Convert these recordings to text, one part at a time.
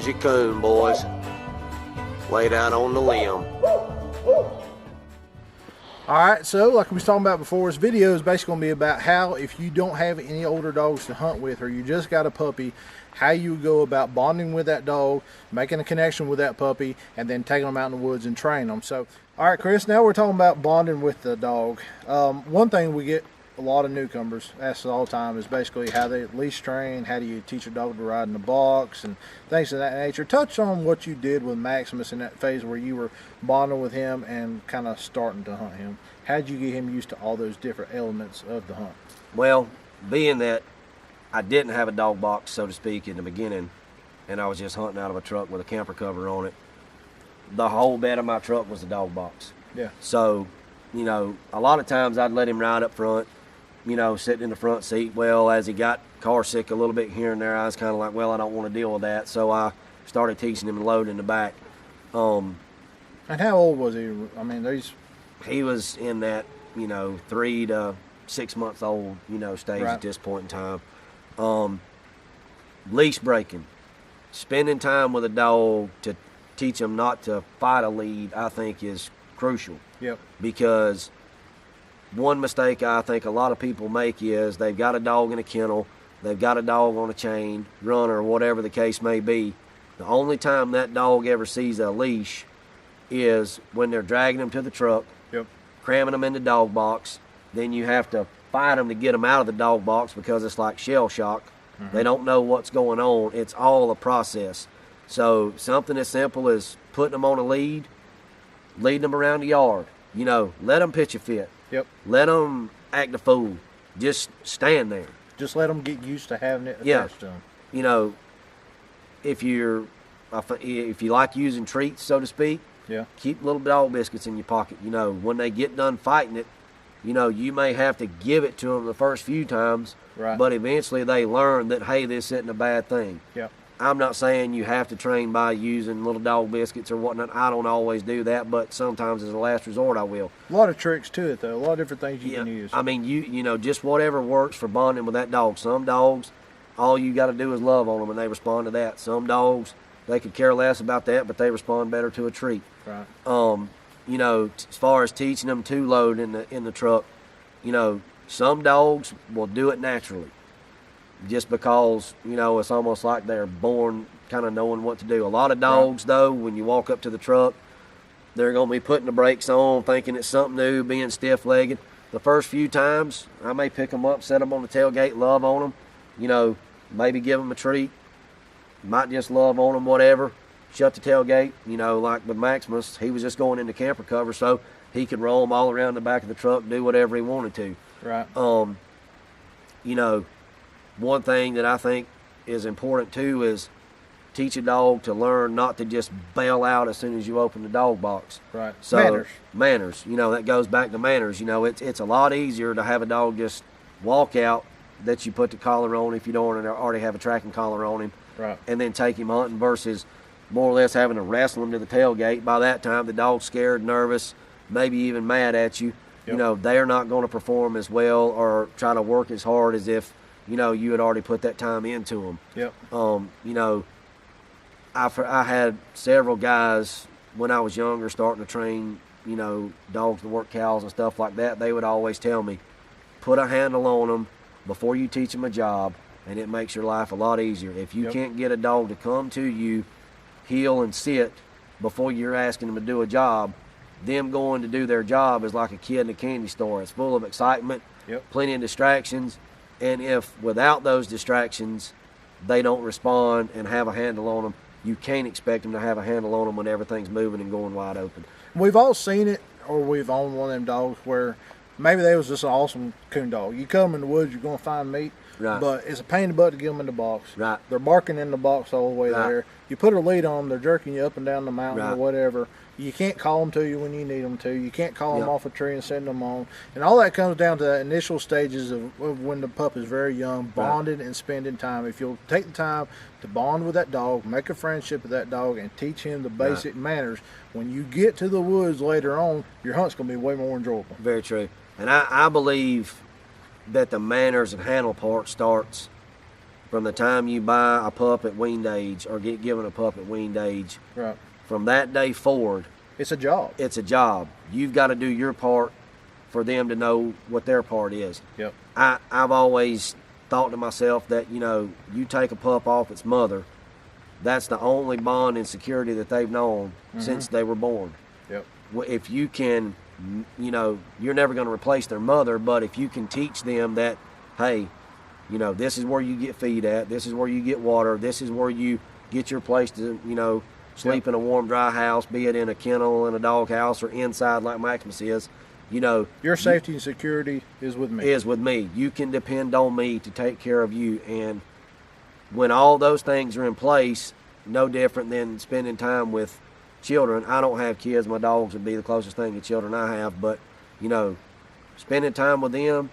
There's your coon, boys. Laid out on the limb. Alright, so like we was talking about before, this video is basically going to be about how, if you don't have any older dogs to hunt with, or you just got a puppy, how you go about bonding with that dog, making a connection with that puppy, and then taking them out in the woods and training them. So, alright Chris, now we're talking about bonding with the dog. One thing we get a lot of newcomers asked all the time is basically how they leash train, how do you teach a dog to ride in the box, and things of that nature. Touch on what you did with Maximus in that phase where you were bonding with him and kind of starting to hunt him. How did you get him used to all those different elements of the hunt? Well, being that I didn't have a dog box, so to speak, in the beginning, and I was just hunting out of a truck with a camper cover on it, the whole bed of my truck was a dog box. Yeah. So, you know, a lot of times I'd let him ride up front, you know, sitting in the front seat. Well, as he got car sick a little bit here and there, I was kind of like, well, I don't want to deal with that. So I started teaching him to load in the back. And how old was he? I mean, he was in that, you know, 3 to 6 months old, you know, stage right at this point in time. Leash breaking, spending time with a dog to teach him not to fight a lead, I think is crucial. Yep. Because one mistake I think a lot of people make is they've got a dog in a kennel, they've got a dog on a chain, runner, whatever the case may be. The only time that dog ever sees a leash is when they're dragging him to the truck, yep, cramming them in the dog box. Then you have to fight them to get them out of the dog box because it's like shell shock. They don't know what's going on. It's all a process. So something as simple as putting them on a lead, leading them around the yard. You know, let them pitch a fit. Yep. Let them act a fool. Just stand there. Just let them get used to having it attached to them. You know, if you like using treats, so to speak, yeah, keep little dog biscuits in your pocket. You know, when they get done fighting it, you know, you may have to give it to them the first few times, right, but eventually they learn that, hey, this isn't a bad thing. Yeah. I'm not saying you have to train by using little dog biscuits or whatnot. I don't always do that, but sometimes as a last resort I will. A lot of tricks to it, though. A lot of different things you can use. I mean, you know, just whatever works for bonding with that dog. Some dogs, all you got to do is love on them and they respond to that. Some dogs, they could care less about that, but they respond better to a treat. Right. You know, as far as teaching them to load in the truck, you know, some dogs will do it naturally. Just because, you know, it's almost like they're born kind of knowing what to do. A lot of dogs, though, when you walk up to the truck, they're going to be putting the brakes on, thinking it's something new, being stiff-legged. The first few times, I may pick them up, set them on the tailgate, love on them, you know, maybe give them a treat. Might just love on them, whatever. Shut the tailgate. You know, like with Maximus, he was just going into camper cover, so he could roam all around the back of the truck, do whatever he wanted to. Right. You know, one thing that I think is important too is teach a dog to learn not to just bail out as soon as you open the dog box. Right. So manners. You know, that goes back to manners. You know, it's a lot easier to have a dog just walk out that you put the collar on if you don't already have a tracking collar on him. Right. And then take him hunting versus more or less having to wrestle him to the tailgate. By that time, the dog's scared, nervous, maybe even mad at you. Yep. You know, they're not going to perform as well or try to work as hard as if, you know, you had already put that time into them. Yep. You know, I had several guys when I was younger starting to train, you know, dogs to work cows and stuff like that. They would always tell me, put a handle on them before you teach them a job, and it makes your life a lot easier. If you can't get a dog to come to you, heel and sit before you're asking them to do a job, them going to do their job is like a kid in a candy store. It's full of excitement, plenty of distractions, and if without those distractions they don't respond and have a handle on them, you can't expect them to have a handle on them when everything's moving and going wide open. We've all seen it, or we've owned one of them dogs where maybe they was just an awesome coon dog. You come in the woods, you're going to find meat, but it's a pain in the butt to get them in the box. Right. They're barking in the box all the way there. You put a lead on them, they're jerking you up and down the mountain or whatever. You can't call them to you when you need them to. You can't call them off a tree and send them on. And all that comes down to the initial stages of when the pup is very young, bonding and spending time. If you'll take the time to bond with that dog, make a friendship with that dog, and teach him the basic manners, when you get to the woods later on, your hunt's going to be way more enjoyable. Very true. And I believe that the manners and handle part starts from the time you buy a pup at weaned age or get given a pup at weaned age, Right. from that day forward, It's a job. it's a job. You've got to do your part for them to know what their part is. Yep. I've always thought to myself that, you know, you take a pup off its mother, that's the only bond and security that they've known since they were born. Yep. If you can, you know, you're never going to replace their mother, but if you can teach them that, hey, you know, this is where you get feed at, this is where you get water, this is where you get your place to, you know, sleep in a warm, dry house, be it in a kennel, in a dog house, or inside like Maximus is, you know. Your safety and security is with me. Is with me. You can depend on me to take care of you. And when all those things are in place, no different than spending time with children. I don't have kids. My dogs would be the closest thing to children I have. But, you know, spending time with them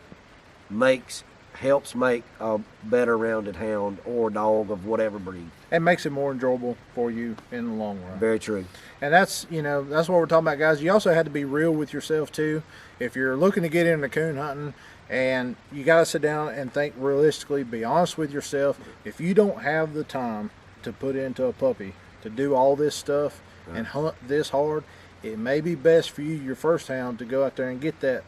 helps make a better rounded hound or dog of whatever breed. It makes it more enjoyable for you in the long run. Very true. And that's, you know, that's what we're talking about, guys. You also had to be real with yourself too. If you're looking to get into coon hunting, and you got to sit down and think realistically, be honest with yourself. If you don't have the time to put into a puppy to do all this stuff and hunt this hard, it may be best for you, your first hound, to go out there and get that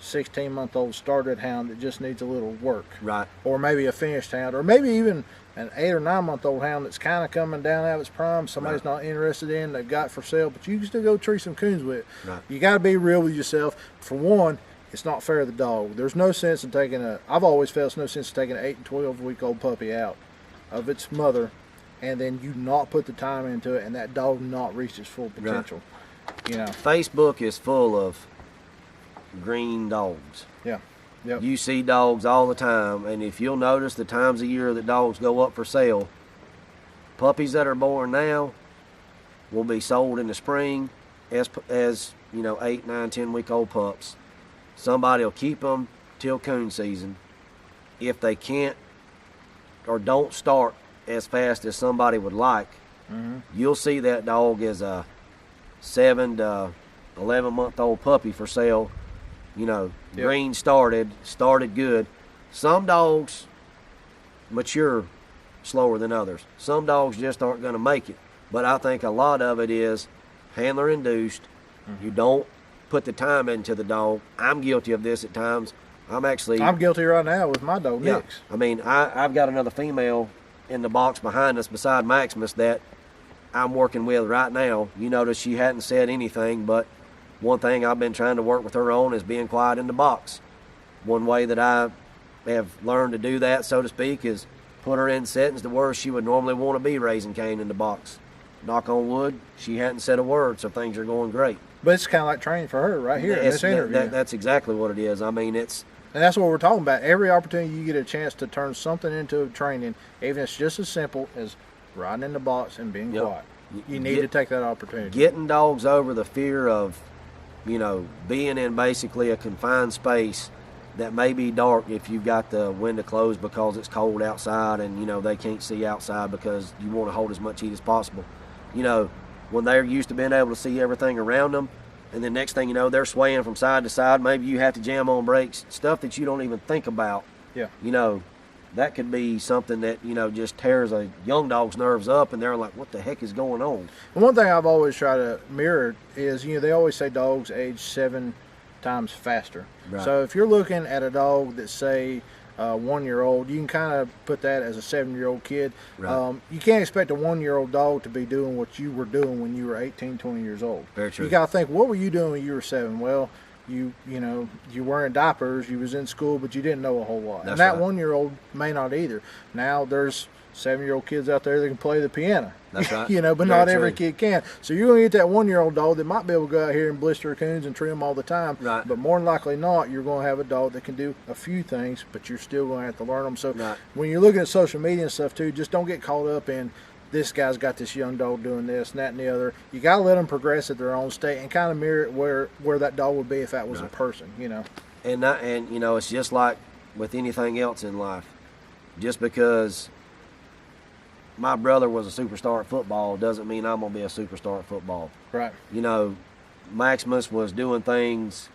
16-month-old started hound that just needs a little work. Right. Or maybe a finished hound, or maybe even an 8 or 9-month-old hound that's kind of coming down out of its prime, somebody's not interested in, they've got for sale, but you can still go tree some coons with it. Right. You got to be real with yourself. For one, it's not fair to the dog. There's no sense in taking I've always felt there's no sense in taking an 8 and 12-week-old puppy out of its mother and then you not put the time into it and that dog not reach its full potential. Right. You know. Facebook is full of green dogs. Yeah. Yep. You see dogs all the time, and if you'll notice the times of year that dogs go up for sale, puppies that are born now will be sold in the spring as you know, 8, 9, 10-week-old pups. Somebody will keep them till coon season. If they can't or don't start as fast as somebody would like, you'll see that dog as a 7 to 11-month-old puppy for sale. You know, green started good. Some dogs mature slower than others. Some dogs just aren't going to make it. But I think a lot of it is handler induced. You don't put the time into the dog. I'm guilty of this at times. I'm guilty right now with my dog, Nix. I mean, I've got another female in the box behind us beside Maximus that I'm working with right now. You notice she hadn't said anything, but one thing I've been trying to work with her on is being quiet in the box. One way that I have learned to do that, so to speak, is put her in settings to where she would normally want to be raising Cain in the box. Knock on wood, she hadn't said a word, so things are going great. But it's kind of like training for her right here in this interview. That's exactly what it is. I mean, and that's what we're talking about. Every opportunity you get a chance to turn something into training, even if it's just as simple as riding in the box and being quiet. You need to take that opportunity. Getting dogs over the fear of, you know, being in basically a confined space that may be dark if you've got the window closed because it's cold outside and, you know, they can't see outside because you want to hold as much heat as possible. You know, when they're used to being able to see everything around them, and then next thing you know, they're swaying from side to side. Maybe you have to jam on brakes, stuff that you don't even think about. Yeah. You know, that could be something that, you know, just tears a young dog's nerves up, and they're like, what the heck is going on? And one thing I've always tried to mirror is, you know, they always say dogs age 7 times faster. Right. So if you're looking at a dog that's, say, 1-year-old, you can kind of put that as a 7-year-old kid. Right. You can't expect a 1-year-old dog to be doing what you were doing when you were 18, 20 years old. Very true. You got to think, what were you doing when you were 7? Well, you know, you wearing diapers, you was in school, but you didn't know a whole lot. That's and that right. 1-year-old may not either. Now there's 7-year-old kids out there that can play the piano. That's right. You know, but Very not true. every kid can. So you're going to get that 1-year-old dog that might be able to go out here and blister coons and tree them all the time. Right. But more than likely not, you're going to have a dog that can do a few things, but you're still going to have to learn them. So Right. when you're looking at social media and stuff too, just don't get caught up in this guy's got this young dog doing this and that and the other. You got to let them progress at their own state and kind of mirror it where that dog would be if that was a person, you know. And you know, it's just like with anything else in life. Just because my brother was a superstar at football doesn't mean I'm going to be a superstar at football. Right. You know, Maximus was doing things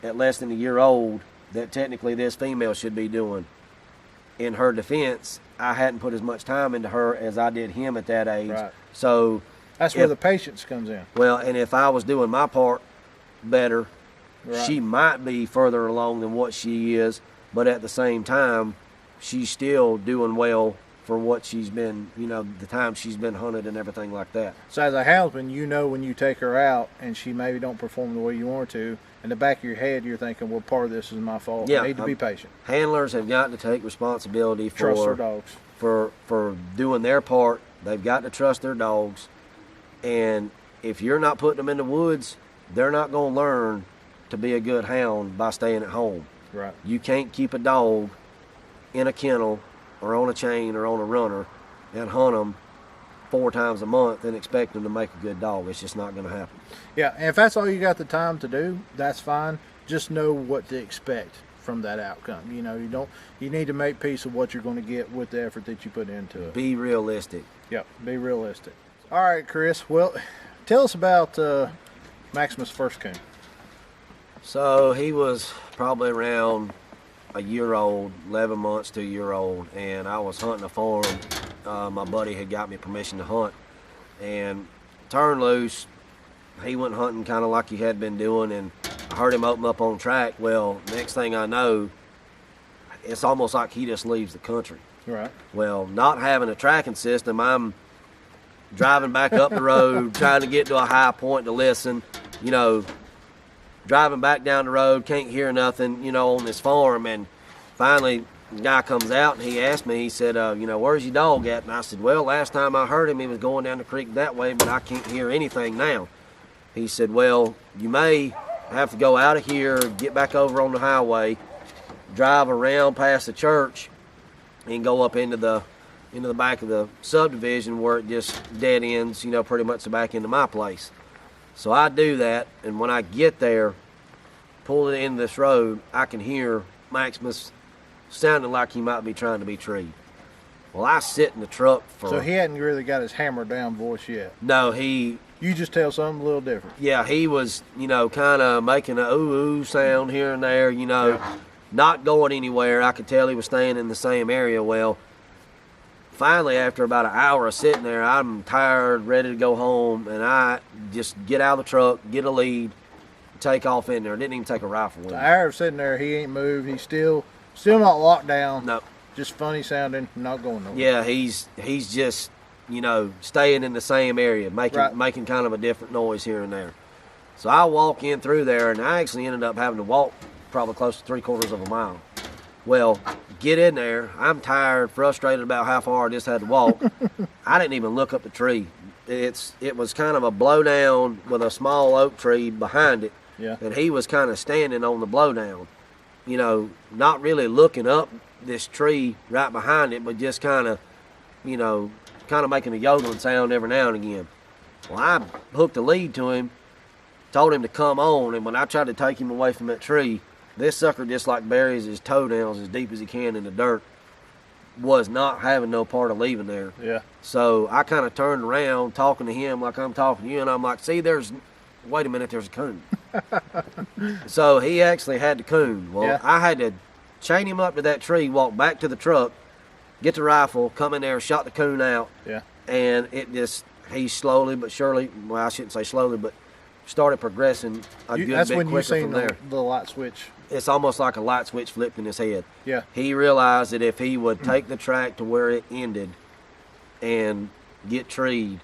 at less than a year old that technically this female should be doing. in her defense, I hadn't put as much time into her as I did him at that age. Right. So that's where the patience comes in. Well, and if I was doing my part better, Right. she might be further along than what she is, but at the same time, she's still doing well for what she's been, the time she's been hunted and everything like that. So as a houndsman, when you take her out and she maybe don't perform the way you want her to, in the back of your head, you're thinking, well, part of this is my fault. Yeah, I need to be patient. Handlers have got to take responsibility Trust their dogs. For doing their part. They've got to trust their dogs. And if you're not putting them in the woods, they're not going to learn to be a good hound by staying at home. Right. You can't keep a dog in a kennel or on a chain or on a runner and hunt them 4 times a month and expect them to make a good dog. It's just not going to happen. Yeah, and if that's all you got the time to do, that's fine. Just know what to expect from that outcome. You need to make peace with what you're going to get with the effort that you put into it. Be realistic. Yep, be realistic. All right, Chris. Well, tell us about Maximus' first coon. So he was probably around a year old, 11 months to a year old, and I was hunting a farm. My buddy had got me permission to hunt, and turned loose. He went hunting kind of like he had been doing, and I heard him open up on track. Well, next thing I know, it's almost like he just leaves the country. Right. Well, not having a tracking system, I'm driving back up the road, trying to get to a high point to listen, driving back down the road, can't hear nothing, on this farm. And finally, the guy comes out and he asked me, he said, where's your dog at? And I said, well, last time I heard him, he was going down the creek that way, but I can't hear anything now. He said, well, you may have to go out of here, get back over on the highway, drive around past the church, and go up into the back of the subdivision where it just dead ends, pretty much the back into my place. So I do that, and when I get there, pull it into this road, I can hear Maximus sounding like he might be trying to be treed. Well, I sit in the truck for... So he hadn't really got his hammer down voice yet. No, You just tell something a little different. Yeah, he was, kind of making a ooh-ooh sound here and there, Yeah. not going anywhere. I could tell he was staying in the same area. Well, finally, after about an hour of sitting there, I'm tired, ready to go home, and I just get out of the truck, get a lead, take off in there. Didn't even take a rifle with The me. hour of sitting there, he ain't moved. He's still not locked down. No. Just funny sounding, not going nowhere. Yeah, he's just, staying in the same area, making kind of a different noise here and there. So I walk in through there, and I actually ended up having to walk probably close to 3/4 of a mile. Well, get in there. I'm tired, frustrated about how far I just had to walk. I didn't even look up the tree. It was kind of a blowdown with a small oak tree behind it. Yeah. And he was kind of standing on the blowdown, not really looking up this tree right behind it, but just kind of making a yodeling sound every now and again. Well, I hooked a lead to him, told him to come on, and when I tried to take him away from that tree, this sucker just like buries his toenails as deep as he can in the dirt, was not having no part of leaving there. Yeah. So I kind of turned around talking to him like I'm talking to you, and I'm like, see, wait a minute, there's a coon. So he actually had the coon. Well, Yeah. I had to chain him up to that tree, walk back to the truck, get the rifle, come in there, shot the coon out. Yeah. And he slowly but surely, well, I shouldn't say slowly, but started progressing a good That's bit when you quicker seen from there. the light switch. It's almost like a light switch flipped in his head. Yeah. He realized that if he would take the track to where it ended and get treed,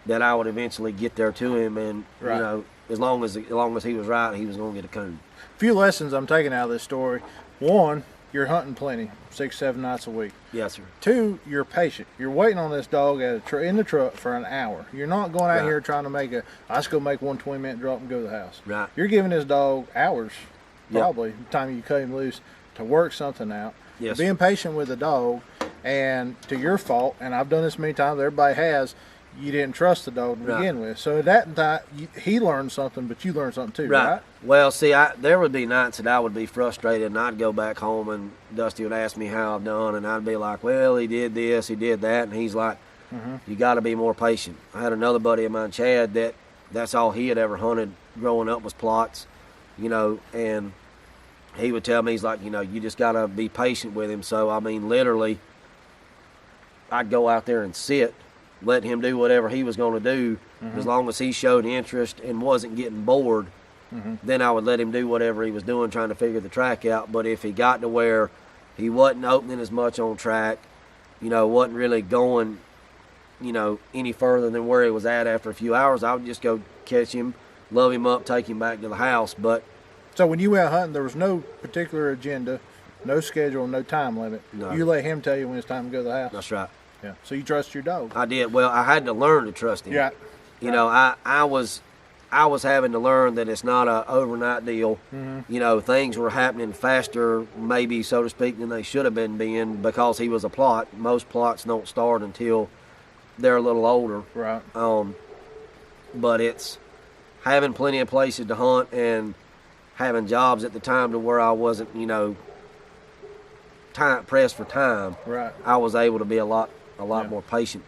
that I would eventually get there to him, and Right. as long as he was right, he was going to get a coon. Few lessons I'm taking out of this story. One, you're hunting plenty, 6-7 nights a week. Yes, sir. 2, you're patient. You're waiting on this dog in the truck for an hour. You're not going out Right. here trying to let's go make one 20-minute drop and go to the house. Right. You're giving this dog hours, Yep. probably, the time you cut him loose, to work something out. Yes. Being patient with the dog, and to your fault, and I've done this many times, everybody has, you didn't trust the dog to Right. begin with. So at that time, he learned something, but you learned something too, right? Well, see, there would be nights that I would be frustrated, and I'd go back home, and Dusty would ask me how I've done, and I'd be like, well, he did this, he did that, and he's like, you got to be more patient. I had another buddy of mine, Chad, that's all he had ever hunted growing up was plots, and he would tell me, he's like, you just got to be patient with him. So, I mean, literally, I'd go out there and sit, let him do whatever he was going to do. As long as he showed interest and wasn't getting bored, then I would let him do whatever he was doing, trying to figure the track out. But if he got to where he wasn't opening as much on track, wasn't really going, any further than where he was at after a few hours, I would just go catch him, love him up, take him back to the house. But so when you went hunting, there was no particular agenda, no schedule, no time limit. No. You let him tell you when it's time to go to the house. That's right. Yeah. So you trust your dog. I did. Well, I had to learn to trust him. Yeah. I was having to learn that it's not a overnight deal. Things were happening faster, maybe, so to speak, than they should have been being, because he was a plot. Most plots don't start until they're a little older. Right. But it's having plenty of places to hunt and having jobs at the time to where I wasn't, time pressed for time. Right. I was able to be a lot more patient,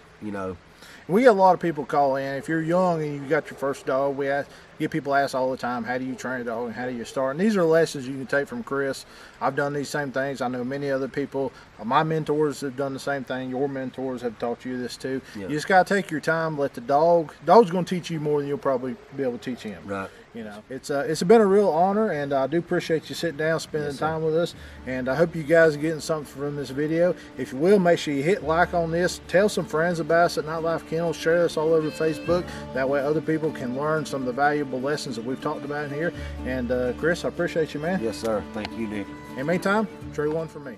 We get a lot of people call in. If you're young and you got your first dog, get people ask all the time, how do you train a dog and how do you start? And these are lessons you can take from Chris. I've done these same things. I know many other people. My mentors have done the same thing. Your mentors have taught you this too. Yeah. You just got to take your time, let the dog's going to teach you more than you'll probably be able to teach him. Right. It's been a real honor, and I do appreciate you sitting down, spending time with us, and I hope you guys are getting something from this video. If you will, make sure you hit like on this, tell some friends about us at NITE LIFE Kennels, share this all over Facebook. That way other people can learn some of the valuable lessons that we've talked about in here. And Chris, I appreciate you, man. Yes, sir. Thank you, Nick. In the meantime, true one for me.